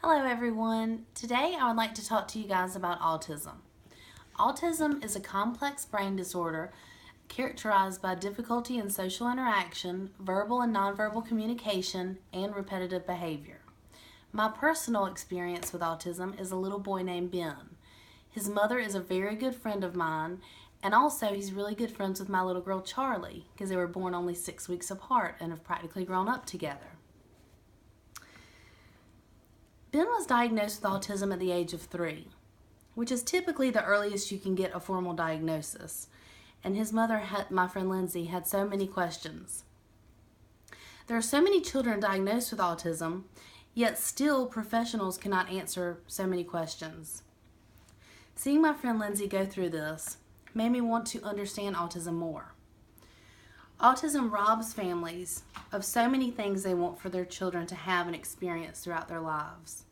Hello everyone. Today I would like to talk to you guys about autism. Autism is a complex brain disorder characterized by difficulty in social interaction, verbal and nonverbal communication, and repetitive behavior. My personal experience with autism is a little boy named Ben. His mother is a very good friend of mine, and also he's really good friends with my little girl Charlie because they were born only 6 weeks apart and have practically grown up together. Ben was diagnosed with autism at the age of 3, which is typically the earliest you can get a formal diagnosis. And his mother, my friend Lindsay, had so many questions. There are so many children diagnosed with autism, yet still professionals cannot answer so many questions. Seeing my friend Lindsay go through this made me want to understand autism more. Autism robs families of so many things they want for their children to have and experience throughout their lives.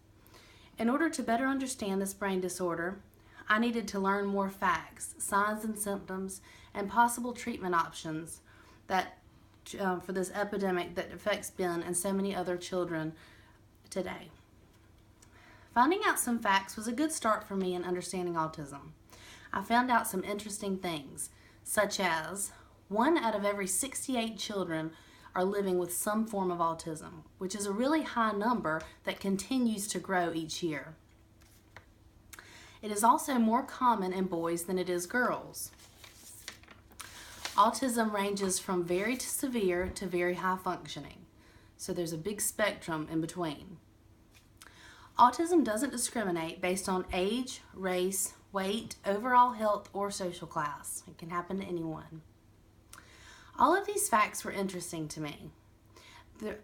In order to better understand this brain disorder, I needed to learn more facts, signs and symptoms, and possible treatment options for this epidemic that affects Ben and so many other children today. Finding out some facts was a good start for me in understanding autism. I found out some interesting things, such as 1 out of every 68 children are living with some form of autism, which is a really high number that continues to grow each year. It is also more common in boys than it is girls. Autism ranges from very severe to very high functioning, so there's a big spectrum in between. Autism doesn't discriminate based on age, race, weight, overall health, or social class. It can happen to anyone. All of these facts were interesting to me.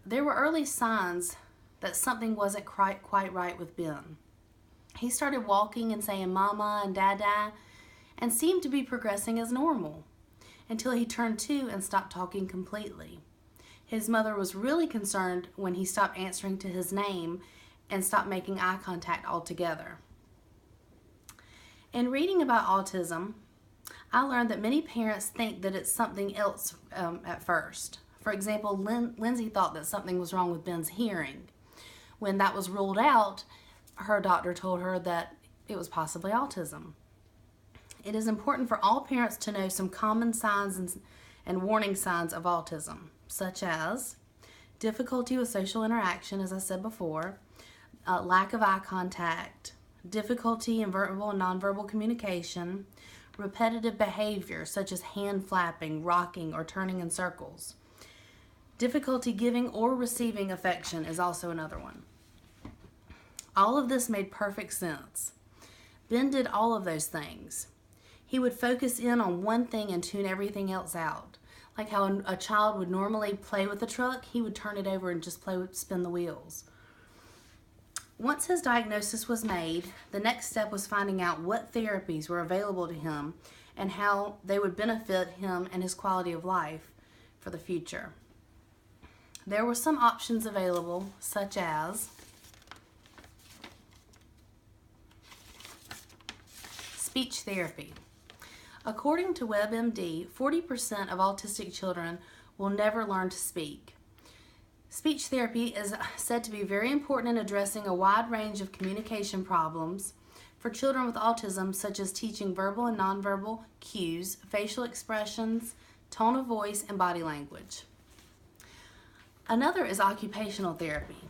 There were early signs that something wasn't quite right with Ben. He started walking and saying mama and dada and seemed to be progressing as normal until he turned 2 and stopped talking completely. His mother was really concerned when he stopped answering to his name and stopped making eye contact altogether. In reading about autism, I learned that many parents think that it's something else at first. For example, Lindsay thought that something was wrong with Ben's hearing. When that was ruled out, her doctor told her that it was possibly autism. It is important for all parents to know some common signs and warning signs of autism, such as difficulty with social interaction, as I said before, lack of eye contact, difficulty in verbal and nonverbal communication, repetitive behavior such as hand flapping, rocking, or turning in circles. Difficulty giving or receiving affection is also another one. All of this made perfect sense. Ben did all of those things. He would focus in on one thing and tune everything else out. Like how a child would normally play with a truck, he would turn it over and just spin the wheels. Once his diagnosis was made, the next step was finding out what therapies were available to him and how they would benefit him and his quality of life for the future. There were some options available, such as speech therapy. According to WebMD, 40% of autistic children will never learn to speak. Speech therapy is said to be very important in addressing a wide range of communication problems for children with autism, such as teaching verbal and nonverbal cues, facial expressions, tone of voice, and body language. Another is occupational therapy.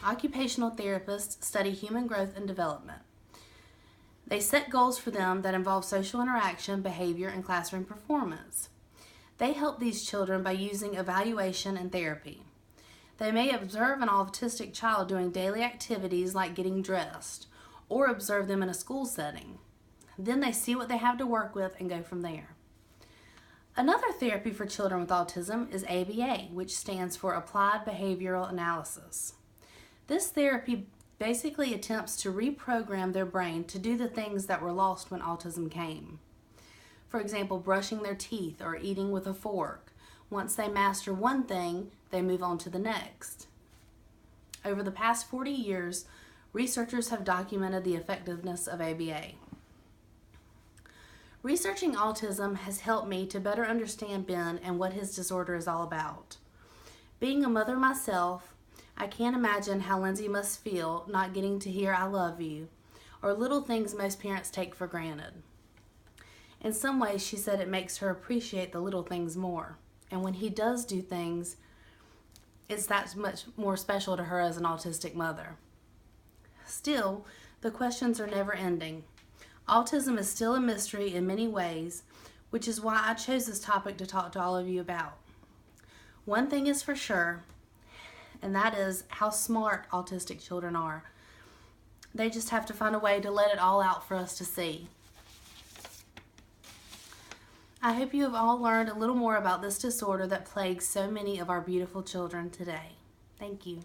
Occupational therapists study human growth and development. They set goals for them that involve social interaction, behavior, and classroom performance. They help these children by using evaluation and therapy. They may observe an autistic child doing daily activities like getting dressed, or observe them in a school setting. Then they see what they have to work with and go from there. Another therapy for children with autism is ABA, which stands for Applied Behavioral Analysis. This therapy basically attempts to reprogram their brain to do the things that were lost when autism came. For example, brushing their teeth or eating with a fork. Once they master one thing, they move on to the next. Over the past 40 years, researchers have documented the effectiveness of ABA. Researching autism has helped me to better understand Ben and what his disorder is all about. Being a mother myself, I can't imagine how Lindsay must feel not getting to hear I love you, or little things most parents take for granted. In some ways, she said it makes her appreciate the little things more. And when he does do things, it's that much more special to her as an autistic mother. Still, the questions are never ending. Autism is still a mystery in many ways, which is why I chose this topic to talk to all of you about. One thing is for sure, and that is how smart autistic children are. They just have to find a way to let it all out for us to see. I hope you have all learned a little more about this disorder that plagues so many of our beautiful children today. Thank you.